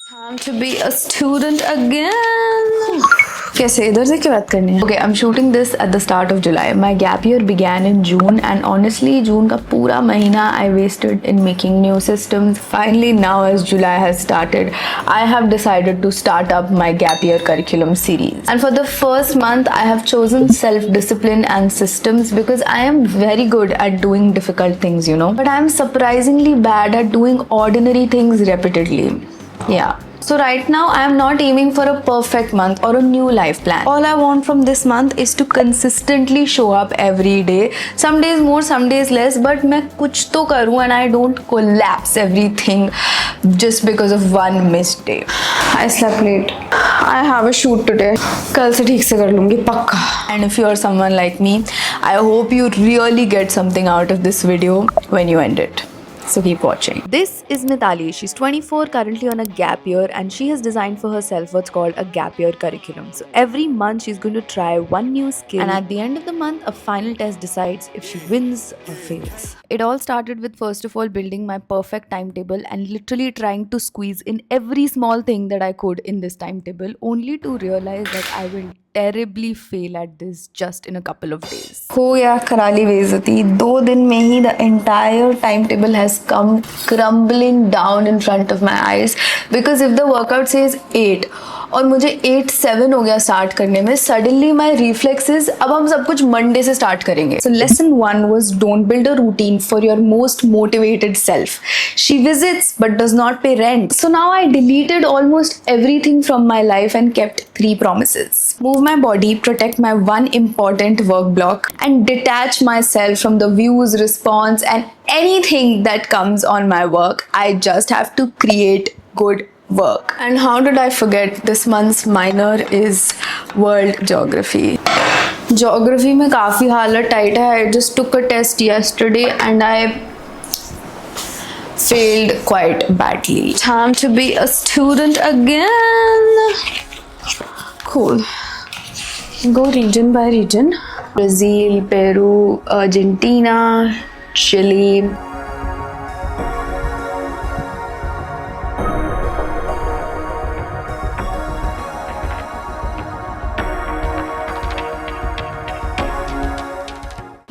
Time to be a student again. कैसे इधर से क्या बात करनी है? Okay, I'm shooting this at the start of July. My gap year began in June, and honestly, जून का पूरा महीना I wasted in making new systems. Finally, now as July has started, I have decided to start up my gap year curriculum series. And for the first month, I have chosen self-discipline and systems because I am very good at doing difficult things, But I am surprisingly bad at doing ordinary things repeatedly. Yeah. So right now I am not aiming for a perfect month or a new life plan. All I want from this month is to consistently show up every day. Some days more, some days less, but मैं कुछ तो करूँ and I don't collapse everything just because of one missed day. I slept late. I have a shoot today. कल से ठीक से कर लूँगी पक्का. And if you are someone like me, I hope you really get something out of this video when you end it. So keep watching. This is Mithali. She's 24, currently on a gap year, and she has designed for herself what's called a gap year curriculum. So every month she's going to try one new skill, and at the end of the month, a final test decides if she wins or fails. It all started with first of all building my perfect timetable and literally trying to squeeze in every small thing that I could in this timetable, only to realize that I will terribly fail at this just in a couple of days. हो गया कराली बेइज्जती. 2 दिन में ही the entire timetable has come crumbling down in front of my eyes because if the workout says 8 और मुझे 8-7 हो गया start करने में, suddenly my reflex is अब हम सब कुछ मंडे से स्टार्ट करेंगे. So lesson 1 was don't build a routine for your most motivated self. She visits but does not pay rent. So now I deleted almost everything from my life and kept 3 promises. Move my body, protect my one important work block, and detach myself from the views, response, and anything that comes on my work. I just have to create good work. And how did I forget this month's minor is world geography. Geography में काफी हालत tight है. I just took a test yesterday and I failed quite badly. Time to be a student again. Cool. Go region by region. Brazil, Peru, Argentina, Chile.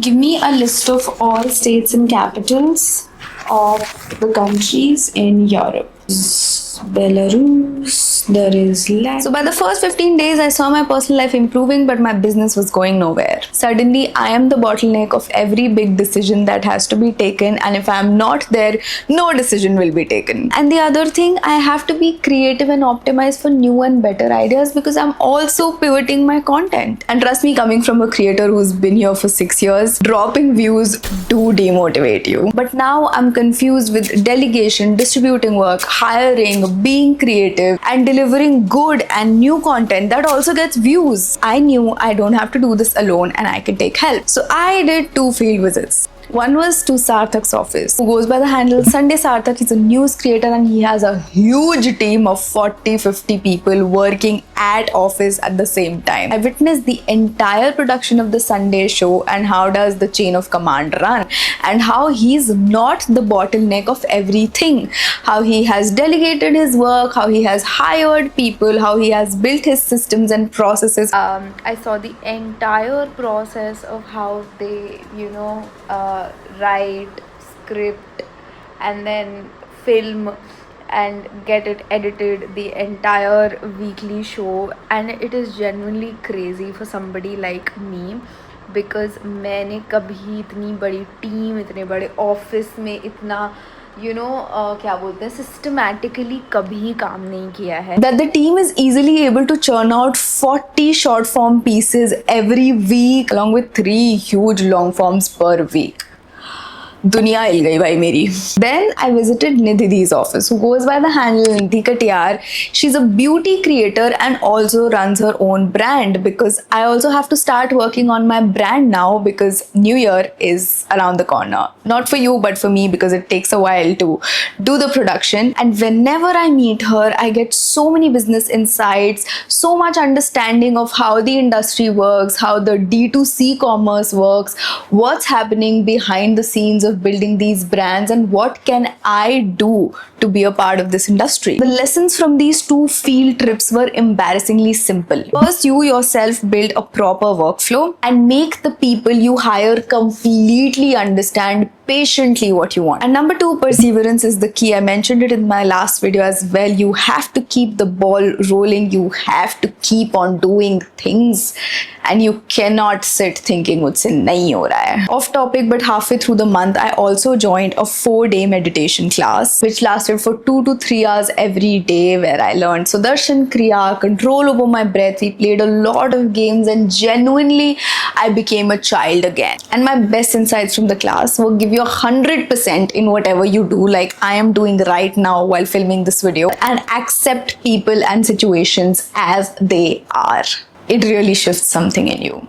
Give me a list of all states and capitals of the countries in Europe. Belarus, there is Latvia. So by the first 15 days, I saw my personal life improving, but my business was going nowhere. Suddenly, I am the bottleneck of every big decision that has to be taken, and if I am not there, no decision will be taken. And the other thing, I have to be creative and optimize for new and better ideas because I'm also pivoting my content. And trust me, coming from a creator who's been here for 6 years, dropping views do demotivate you. But now I'm confused with delegation, distributing work, hiring, being creative, and delivering good and new content that also gets views. I knew I don't have to do this alone and I can take help. So I did 2 field visits. One was to Sarthak's office, who goes by the handle Sunday Sarthak. He's a news creator and he has a huge team of 40-50 people working at office at the same time. I witnessed the entire production of the Sunday show and how does the chain of command run and how he's not the bottleneck of everything. How he has delegated his work, how he has hired people, how he has built his systems and processes. I saw the entire process of how they, write, script, and then film and get it edited, the entire weekly show, and it is genuinely crazy for somebody like me because मैंने कभी इतनी बड़ी team, इतने बड़े office में इतना क्या बोलते हैं सिस्टमैटिकली कभी काम नहीं किया है. That the team is easily able to churn out 40 short form pieces every week along with 3 huge long forms per week. दुनिया हिल गई भाई मेरी. Then I visited Nidhi's office, who goes by the handle Nidhi Katiyar. She's a beauty creator and also runs her own brand because I also have to start working on my brand now because New Year is around the corner. Not for you, but for me because it takes a while to do the production. And whenever I meet her, I get so many business insights, so much understanding of how the industry works, how the D2C commerce works, what's happening behind the scenes of building these brands and what can I do to be a part of this industry. The lessons from these 2 field trips were embarrassingly simple. First, you yourself build a proper workflow and make the people you hire completely understand patiently what you want. And number 2, perseverance is the key. I mentioned it in my last video as well. You have to keep the ball rolling. You have to keep on doing things and you cannot sit thinking mujhse nahi ho raha hai. Off topic, but halfway through the month, I also joined a 4-day meditation class which lasted for 2 to 3 hours every day, where I learned Sudarshan Kriya, control over my breath. We played a lot of games and genuinely I became a child again. And my best insights from the class were give you 100% in whatever you do, like I am doing right now while filming this video, and accept people and situations as they are. It really shifts something in you.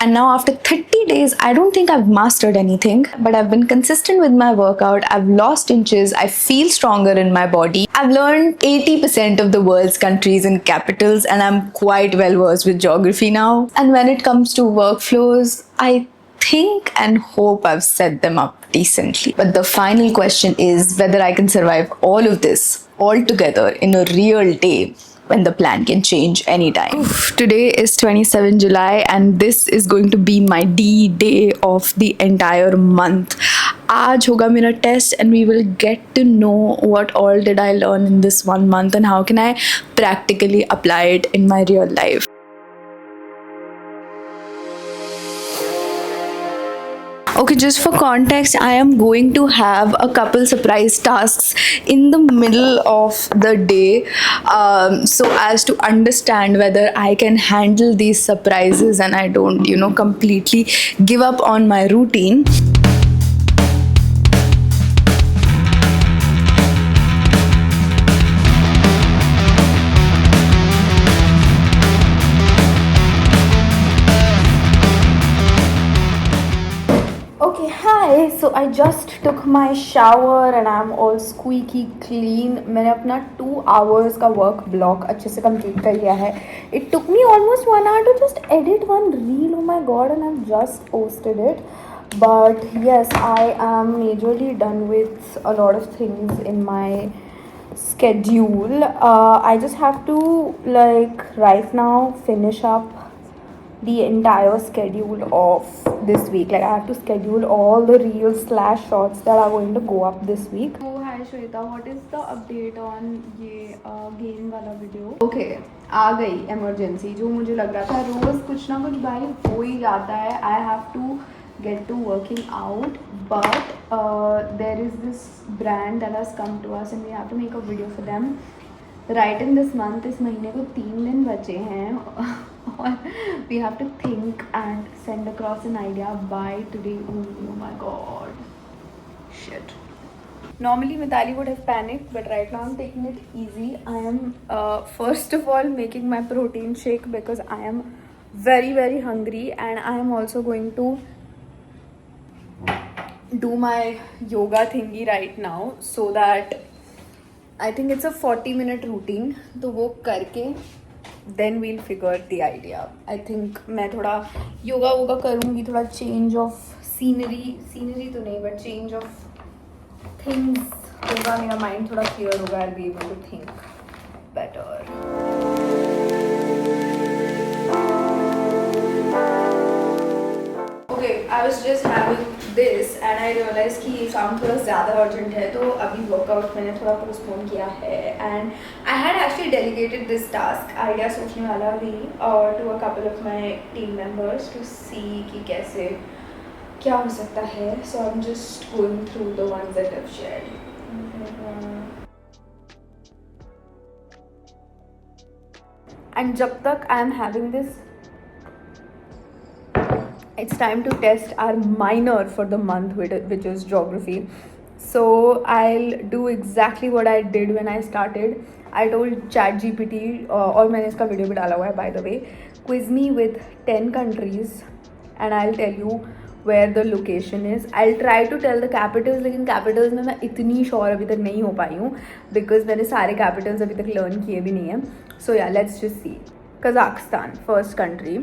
And now after 30 days, I don't think I've mastered anything, but I've been consistent with my workout. I've lost inches. I feel stronger in my body. I've learned 80% of the world's countries and capitals, and I'm quite well versed with geography now. And when it comes to workflows, I think and hope I've set them up decently. But the final question is whether I can survive all of this all together in a real day, when the plan can change anytime. Today is 27 July and this is going to be my D-Day of the entire month. आज होगा मेरा test and we will get to know what all did I learn in this 1 month and how can I practically apply it in my real life. Okay, just for context, I am going to have a couple surprise tasks in the middle of the day, so as to understand whether I can handle these surprises and I don't, completely give up on my routine. So I just took my shower and I'm all squeaky clean. मैंने अपना 2 hours का work block अच्छे से complete कर लिया है. It took me almost 1 hour to just edit one reel. Oh my god, and I've just posted it. But yes, I am majorly done with a lot of things in my schedule. I just have to right now finish up the entire schedule of this week. I have to schedule all the reels / shorts that are going to go up this week. Oh hi Shweta, what is the update on ये game वाला video? Okay, आ गई emergency. जो मुझे लग रहा था रोज कुछ ना कुछ भाई हो ही जाता है. I have to get to working out, but there is this brand that has come to us and we have to make a video for them right in this month. इस महीने को 3 दिन बचे हैं और we have to think and send across an idea by today only. Oh my god, shit. Normally Mitali would have panicked, but right now I'm taking it easy. I am first of all making my protein shake because I am very very hungry, and I am also going to do my yoga thingy right now, so that I think it's a 40-minute routine. तो वो करके then we'll figure the idea. I think मैं थोड़ा योगा वोगा करूँगी, थोड़ा change of scenery तो नहीं, but change of things होगा, मेरा mind थोड़ा clear होगा. I'll be able to think better. Okay, I was just having this and I realized कि ये काम थोड़ा ज़्यादा urgent है, तो अभी workout मैंने थोड़ा postpone किया है. And I had actually delegated this task, idea सोचने वाला भी, to a couple of my team members to see कि कैसे क्या हो सकता है. So I'm just going through the ones that I've shared. And जब तक I am having this, it's time to test our minor for the month, which is geography. So I'll do exactly what I did when I started. I told ChatGPT, और मैंने इसका video भी डाला हुआ है by the way, quiz me with 10 countries and I'll tell you where the location is. I'll try to tell the capitals, लेकिन capitals में मैं इतनी sure अभी तक नहीं हो पाई हूँ because मैंने सारे capitals अभी तक learn किए भी नहीं हैं. So yeah, let's just see. Kazakhstan, first country.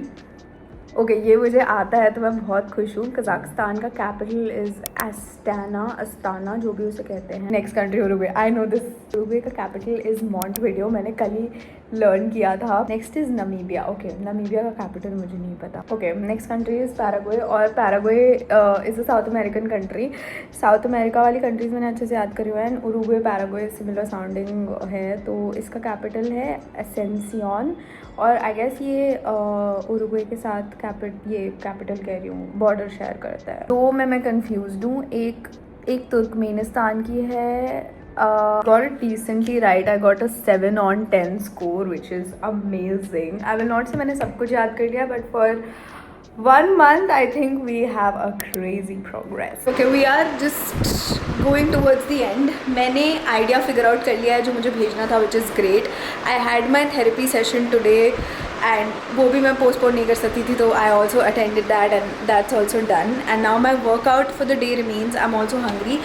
Okay ये मुझे आता है तो मैं बहुत खुश हूँ. कजाकिस्तान का कैपिटल इज़ अस्ताना जो भी उसे कहते हैं. Next country Uruguay. I know this. Uruguay का कैपिटल इज़ मॉन्टविडियो. मैंने कल ही लर्न किया था. Next is Namibia. Okay Namibia का कैपिटल मुझे नहीं पता. Okay next country is Paraguay. और Paraguay is a South American country. South America वाली कंट्रीज़ मैंने अच्छे से याद करी हुए हैं. उरुग्वे पैराग्वे सिमिलर साउंडिंग है. तो इसका कैपिटल है एसेंसियोन. और आई गेस ये उरुग्वे के साथ कैपिटल कह रही हूँ, बॉर्डर शेयर करता है. तो मैं कंफ्यूज हूँ. एक तुर्कमेनिस्तान की है. Got it decently right. I got a 7 on 10 score, which is amazing. I will not say मैंने सब कुछ याद कर लिया, but for 1 month I think we have a crazy progress. Okay, we are just going towards the end. मैंने idea figure out कर लिया है जो मुझे भेजना था, which is great. I had my therapy session today and वो भी मैं पोस्टपोन नहीं कर सकती थी, तो I also attended that and that's also done. And now my workout for the day remains. I'm also hungry,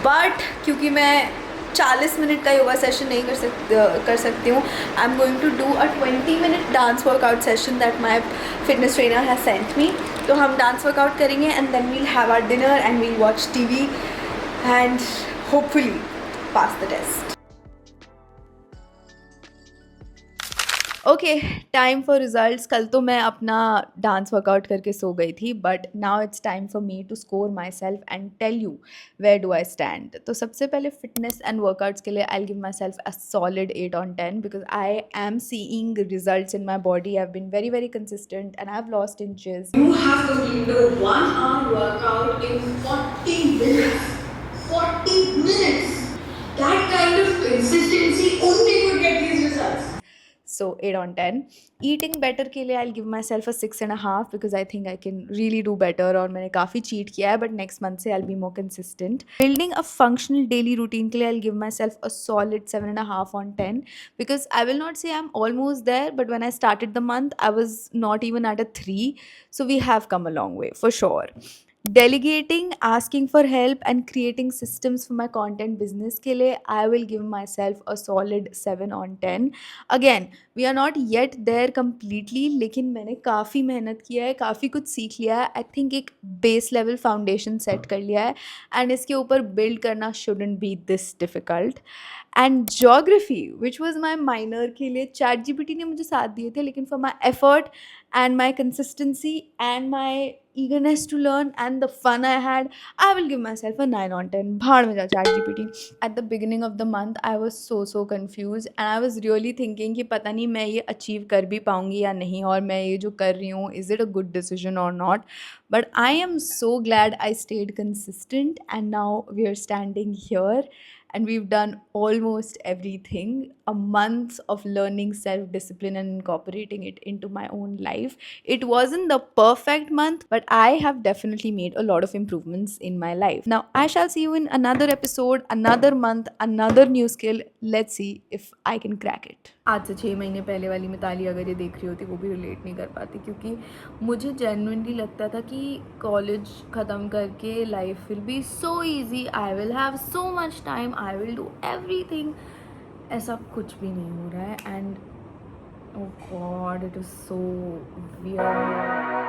but क्योंकि मैं 40 मिनट का योगा सेशन नहीं कर सकती हूँ, I am going to do a 20-minute dance workout session that my fitness trainer has sent me. तो हम dance workout करेंगे and then we'll have our dinner and we'll watch TV and hopefully pass the test. Okay time for results. कल तो मैं अपना dance workout करके सो गई थी, but now it's time for me to score myself and tell you where do I stand. तो सबसे पहले फिटनेस एंड वर्कआउट्स के लिए I give myself a solid 8 on 10 because I am seeing results in my body. I have been very very consistent and I have lost inches. You have completed a 1 hour workout in 40 minutes. 40 minutes! That kind of consistency only could get these results. So 8 on 10. Eating better के लिए I'll give myself a 6.5 because I think I can really do better. और मैंने काफ़ी cheat किया है, but next month से I'll be more consistent. Building a functional daily routine के लिए I'll give myself a solid 7.5 on 10 because I will not say I'm almost there, but when I started the month I was not even at a 3. So we have come a long way for sure. Delegating, asking for help and creating systems for my content business के लिए I will give myself a solid 7 on 10. Again, we are not yet there completely, लेकिन मैंने काफ़ी मेहनत किया है, काफ़ी कुछ सीख लिया है. I think एक base level foundation set कर लिया है and इसके ऊपर build करना shouldn't be this difficult. And geography which was my minor के लिए ChatGPT ने मुझे साथ दिए थे, लेकिन for my effort and my consistency and my eagerness to learn and the fun I had, I will give myself a 9 on 10. भाड़ में जा ChatGPT. At the beginning of the month, I was so confused and I was really thinking कि पता नहीं मैं ये achieve कर भी पाऊँगी या नहीं, और मैं ये जो कर रही हूँ, is it a good decision or not? But I am so glad I stayed consistent and now we are standing here. And we've done almost everything. A month of learning self-discipline and incorporating it into my own life. It wasn't the perfect month, but I have definitely made a lot of improvements in my life. Now, I shall see you in another episode, another month, another new skill. Let's see if I can crack it. आज से 6 महीने पहले वाली मिताली अगर ये देख रही होती, वो भी रिलेट नहीं कर पाती, क्योंकि मुझे जेन्युइनली लगता था कि कॉलेज ख़त्म करके life will be so easy, I will have so much time, I will do everything. ऐसा कुछ भी नहीं हो रहा है. And oh god, it is so weird.